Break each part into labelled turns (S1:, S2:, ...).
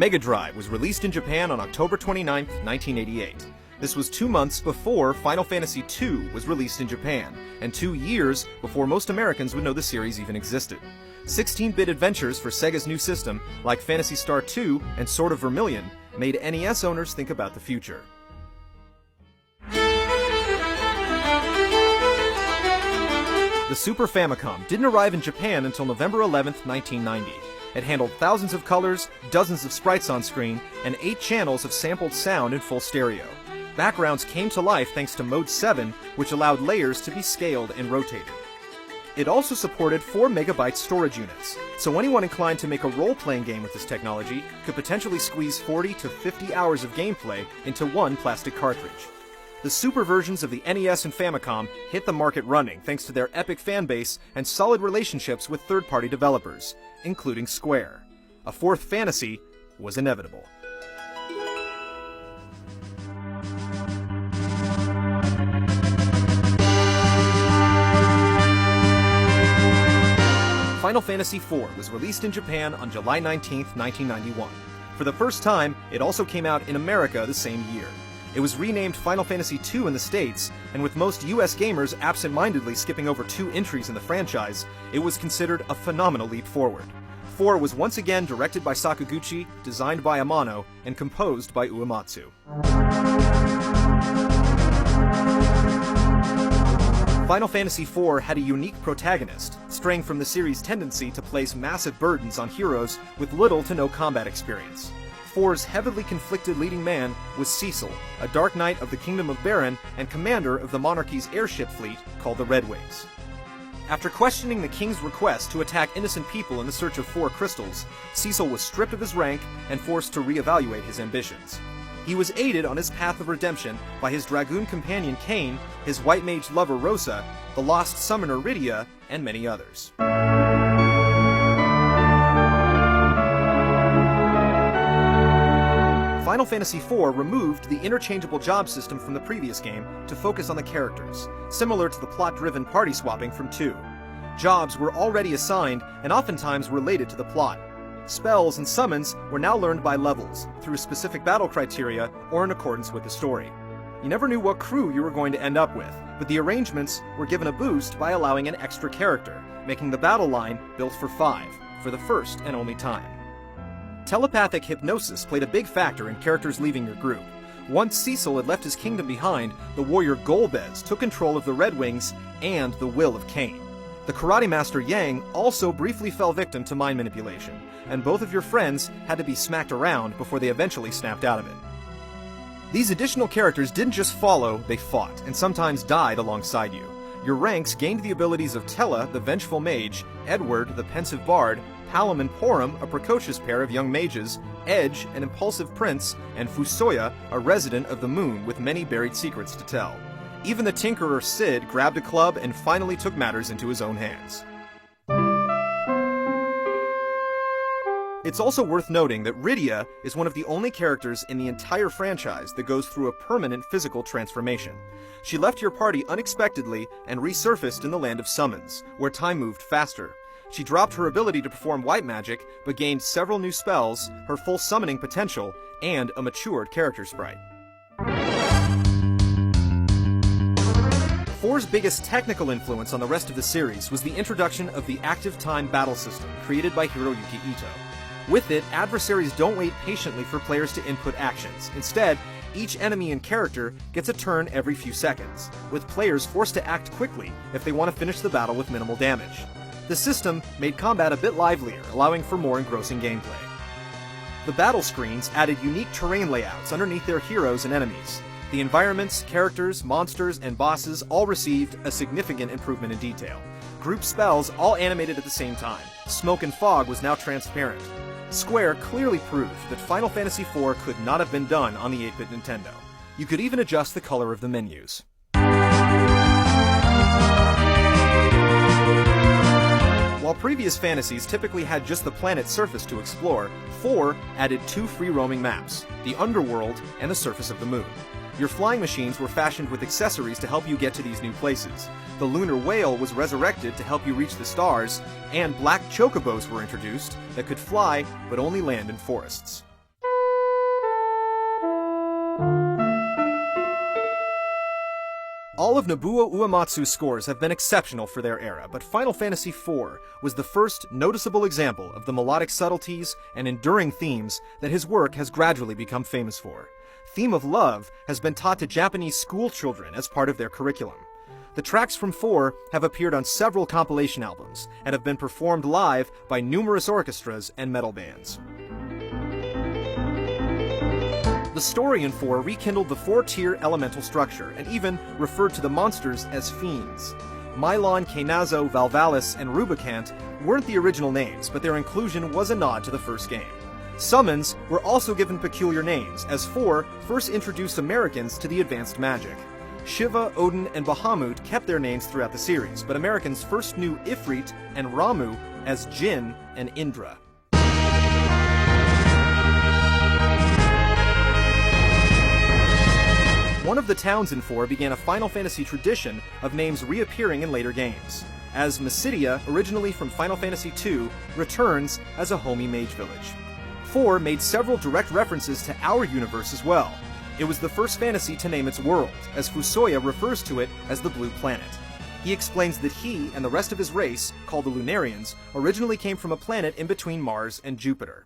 S1: Mega Drive was released in Japan on October 29, 1988. This was 2 months before Final Fantasy II was released in Japan, and 2 years before most Americans would know the series even existed. 16-bit adventures for Sega's new system, like Phantasy Star 2 and Sword of Vermilion, made NES owners think about the future. The Super Famicom didn't arrive in Japan until November 11, 1990. It handled thousands of colors, dozens of sprites on screen, and 8 channels of sampled sound in full stereo. Backgrounds came to life thanks to Mode 7, which allowed layers to be scaled and rotated. It also supported 4 MB storage units, so anyone inclined to make a role-playing game with this technology could potentially squeeze 40 to 50 hours of gameplay into one plastic cartridge. The Super versions of the NES and Famicom hit the market running thanks to their epic fanbase and solid relationships with third-party developers, including Square. A fourth fantasy was inevitable. Final Fantasy IV was released in Japan on July 19, 1991. For the first time, it also came out in America the same year. It was renamed Final Fantasy II in the States, and with most US gamers absent-mindedly skipping over 2 entries in the franchise, it was considered a phenomenal leap forward. 4 was once again directed by Sakaguchi, designed by Amano, and composed by Uematsu. Final Fantasy IV had a unique protagonist, straying from the series' tendency to place massive burdens on heroes with little to no combat experience. 4's heavily conflicted leading man was Cecil, a Dark Knight of the Kingdom of Baron and commander of the Monarchy's airship fleet called the Red Wings. After questioning the king's request to attack innocent people in the search of 4 crystals, Cecil was stripped of his rank and forced to reevaluate his ambitions. He was aided on his path of redemption by his dragoon companion Kain, his white mage lover Rosa, the lost summoner Rydia, and many others. Final Fantasy IV removed the interchangeable job system from the previous game to focus on the characters, similar to the plot-driven party swapping from 2. Jobs were already assigned and oftentimes related to the plot. Spells and summons were now learned by levels, through specific battle criteria or in accordance with the story. You never knew what crew you were going to end up with, but the arrangements were given a boost by allowing an extra character, making the battle line built for 5, for the first and only time. Telepathic hypnosis played a big factor in characters leaving your group. Once Cecil had left his kingdom behind, the warrior Golbez took control of the Red Wings and the will of Kain. The karate master Yang also briefly fell victim to mind manipulation, and both of your friends had to be smacked around before they eventually snapped out of it. These additional characters didn't just follow, they fought, and sometimes died alongside you. Your ranks gained the abilities of Tella, the vengeful mage, Edward, the pensive bard, Palom and Porum, a precocious pair of young mages, Edge, an impulsive prince, and Fusoya, a resident of the moon with many buried secrets to tell. Even the Tinkerer Cid grabbed a club and finally took matters into his own hands. It's also worth noting that Rydia is one of the only characters in the entire franchise that goes through a permanent physical transformation. She left your party unexpectedly and resurfaced in the Land of Summons, where time moved faster. She dropped her ability to perform white magic, but gained several new spells, her full summoning potential, and a matured character sprite. 4's biggest technical influence on the rest of the series was the introduction of the active time battle system created by Hiroyuki Ito. With it, adversaries don't wait patiently for players to input actions. Instead, each enemy and character gets a turn every few seconds, with players forced to act quickly if they want to finish the battle with minimal damage. The system made combat a bit livelier, allowing for more engrossing gameplay. The battle screens added unique terrain layouts underneath their heroes and enemies. The environments, characters, monsters, and bosses all received a significant improvement in detail. Group spells all animated at the same time. Smoke and fog was now transparent. Square clearly proved that Final Fantasy IV could not have been done on the 8-bit Nintendo. You could even adjust the color of the menus. While previous fantasies typically had just the planet's surface to explore, 4 added 2 free-roaming maps, the Underworld and the surface of the Moon. Your flying machines were fashioned with accessories to help you get to these new places. The Lunar Whale was resurrected to help you reach the stars, and black chocobos were introduced that could fly but only land in forests. All of Nobuo Uematsu's scores have been exceptional for their era, but Final Fantasy IV was the first noticeable example of the melodic subtleties and enduring themes that his work has gradually become famous for. Theme of Love has been taught to Japanese school children as part of their curriculum. The tracks from 4 have appeared on several compilation albums and have been performed live by numerous orchestras and metal bands. The story in 4 rekindled the 4-tier elemental structure and even referred to the monsters as fiends. Mylon, Kainazo, Valvalis, and Rubicant weren't the original names, but their inclusion was a nod to the first game. Summons were also given peculiar names, as 4 first introduced Americans to the advanced magic. Shiva, Odin, and Bahamut kept their names throughout the series, but Americans first knew Ifrit and Ramu as Jinn and Indra. One of the towns in 4 began a Final Fantasy tradition of names reappearing in later games, as Mysidia, originally from Final Fantasy II, returns as a homey mage village. 4 made several direct references to our universe as well. It was the first fantasy to name its world, as Fusoya refers to it as the Blue Planet. He explains that he and the rest of his race, called the Lunarians, originally came from a planet in between Mars and Jupiter.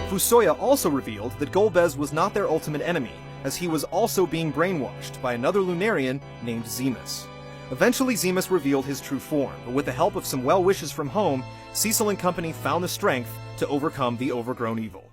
S1: Fusoya also revealed that Golbez was not their ultimate enemy, as he was also being brainwashed by another Lunarian named Zemus. Eventually Zemus revealed his true form, but with the help of some well wishes from home, Cecil and company found the strength to overcome the overgrown evil.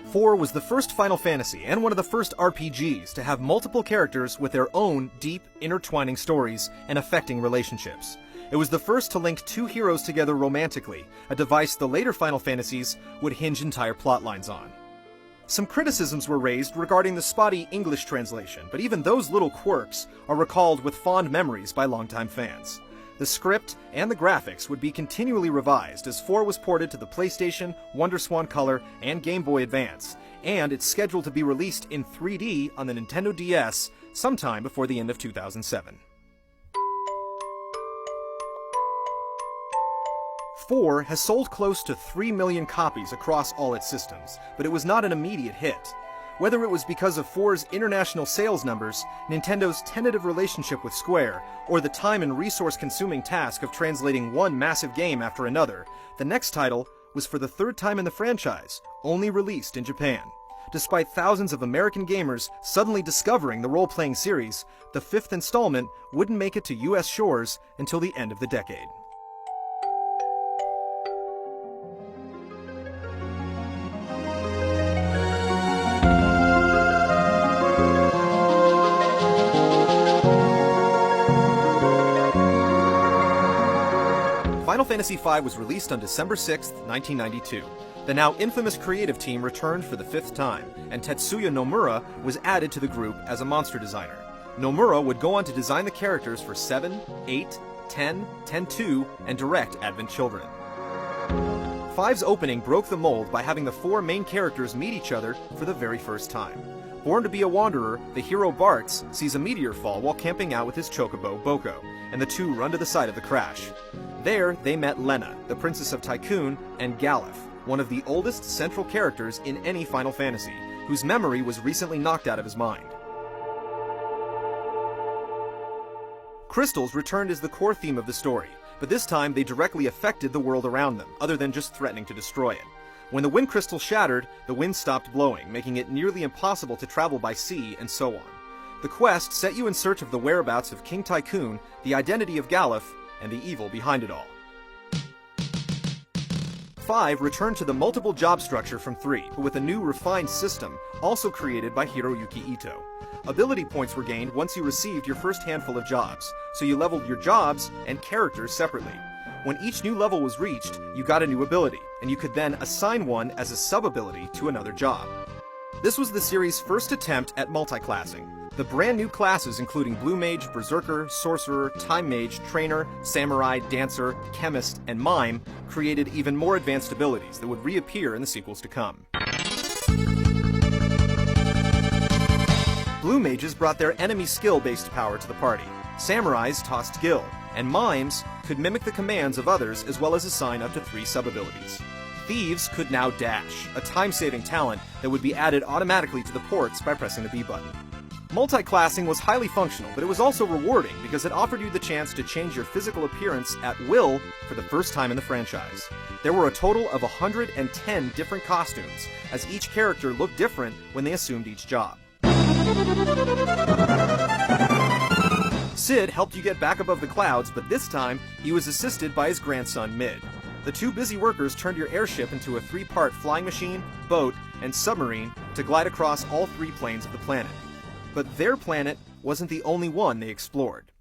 S1: IV was the first Final Fantasy and one of the first RPGs to have multiple characters with their own deep, intertwining stories and affecting relationships. It was the first to link two heroes together romantically, a device the later Final Fantasies would hinge entire plotlines on. Some criticisms were raised regarding the spotty English translation, but even those little quirks are recalled with fond memories by longtime fans. The script and the graphics would be continually revised as 4 was ported to the PlayStation, WonderSwan Color, and Game Boy Advance, and it's scheduled to be released in 3D on the Nintendo DS sometime before the end of 2007. 4 has sold close to 3 million copies across all its systems, but it was not an immediate hit. Whether it was because of 4's international sales numbers, Nintendo's tentative relationship with Square, or the time and resource-consuming task of translating one massive game after another, the next title was for the third time in the franchise, only released in Japan. Despite thousands of American gamers suddenly discovering the role-playing series, the 5th installment wouldn't make it to US shores until the end of the decade. Final Fantasy V was released on December 6, 1992. The now infamous creative team returned for the 5th time, and Tetsuya Nomura was added to the group as a monster designer. Nomura would go on to design the characters for 7, 8, 10, 10-2, and direct Advent Children. 5's opening broke the mold by having the 4 main characters meet each other for the very first time. Born to be a wanderer, the hero Bartz sees a meteor fall while camping out with his chocobo, Boko, and the two run to the site of the crash. There, they met Lena, the Princess of Tycoon, and Galuf, one of the oldest central characters in any Final Fantasy, whose memory was recently knocked out of his mind. Crystals returned as the core theme of the story, but this time they directly affected the world around them, other than just threatening to destroy it. When the wind crystal shattered, the wind stopped blowing, making it nearly impossible to travel by sea, and so on. The quest set you in search of the whereabouts of King Tycoon, the identity of Galuf, and the evil behind it all. 5 returned to the multiple job structure from 3, but with a new refined system, also created by Hiroyuki Ito. Ability points were gained once you received your first handful of jobs, so you leveled your jobs and characters separately. When each new level was reached, you got a new ability, and you could then assign one as a sub-ability to another job. This was the series' first attempt at multi-classing. The brand new classes including Blue Mage, Berserker, Sorcerer, Time Mage, Trainer, Samurai, Dancer, Chemist, and Mime created even more advanced abilities that would reappear in the sequels to come. Blue mages brought their enemy skill-based power to the party. Samurais tossed gil, and mimes could mimic the commands of others as well as assign up to 3 sub-abilities. Thieves could now dash, a time-saving talent that would be added automatically to the ports by pressing the B button. Multi-classing was highly functional, but it was also rewarding because it offered you the chance to change your physical appearance at will for the first time in the franchise. There were a total of 110 different costumes, as each character looked different when they assumed each job. Sid helped you get back above the clouds, but this time he was assisted by his grandson Mid. The 2 busy workers turned your airship into a 3-part flying machine, boat, and submarine to glide across all 3 planes of the planet. But their planet wasn't the only one they explored.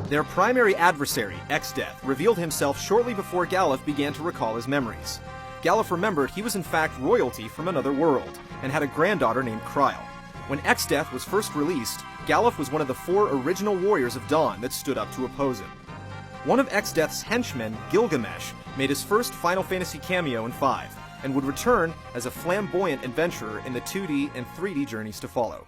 S1: Their primary adversary, X-Death, revealed himself shortly before Galuf began to recall his memories. Galuf remembered he was in fact royalty from another world, and had a granddaughter named Kryl. When X-Death was first released, Galuf was one of the 4 original warriors of Dawn that stood up to oppose him. One of X-Death's henchmen, Gilgamesh, made his first Final Fantasy cameo in 5, and would return as a flamboyant adventurer in the 2D and 3D journeys to follow.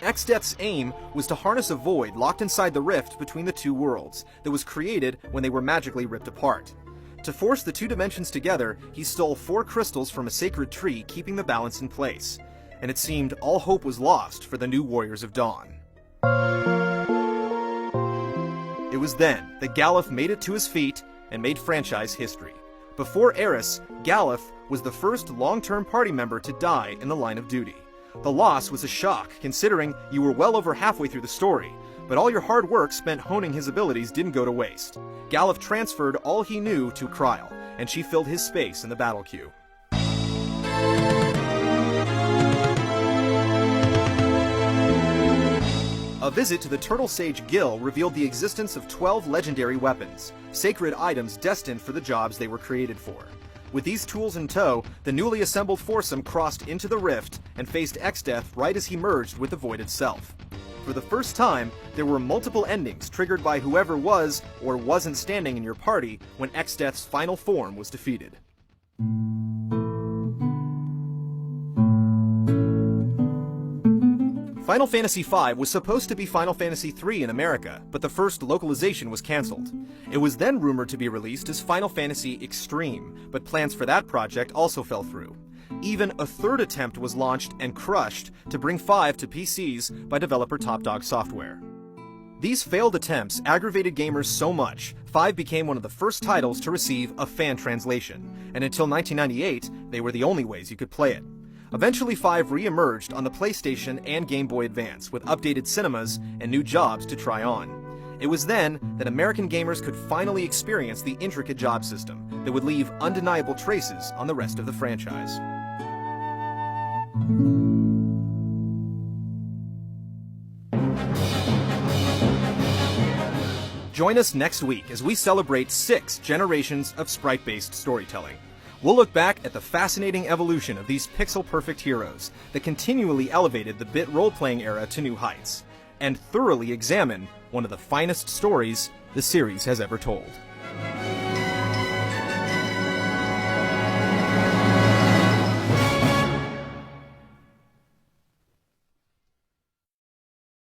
S1: X-Death's aim was to harness a void locked inside the rift between the 2 worlds that was created when they were magically ripped apart. To force the 2 dimensions together, he stole 4 crystals from a sacred tree, keeping the balance in place. And it seemed all hope was lost for the new Warriors of Dawn. It was then that Galuf made it to his feet and made franchise history. Before Eris, Galuf was the first long-term party member to die in the line of duty. The loss was a shock, considering you were well over halfway through the story, but all your hard work spent honing his abilities didn't go to waste. Galuf transferred all he knew to Kryl, and she filled his space in the battle queue. A visit to the Turtle Sage Gil revealed the existence of 12 legendary weapons, sacred items destined for the jobs they were created for. With these tools in tow, the newly assembled foursome crossed into the rift and faced X-Death right as he merged with the void itself. For the first time, there were multiple endings triggered by whoever was or wasn't standing in your party when X-Death's final form was defeated. Final Fantasy V was supposed to be Final Fantasy III in America, but the first localization was cancelled. It was then rumored to be released as Final Fantasy Extreme, but plans for that project also fell through. Even a 3rd attempt was launched and crushed to bring 5 to PCs by developer Top Dog Software. These failed attempts aggravated gamers so much, 5 became one of the first titles to receive a fan translation, and until 1998, they were the only ways you could play it. Eventually 5 re-emerged on the PlayStation and Game Boy Advance with updated cinemas and new jobs to try on. It was then that American gamers could finally experience the intricate job system that would leave undeniable traces on the rest of the franchise. Join us next week as we celebrate 6 generations of sprite-based storytelling. We'll look back at the fascinating evolution of these pixel-perfect heroes that continually elevated the bit role-playing era to new heights, and thoroughly examine one of the finest stories the series has ever told.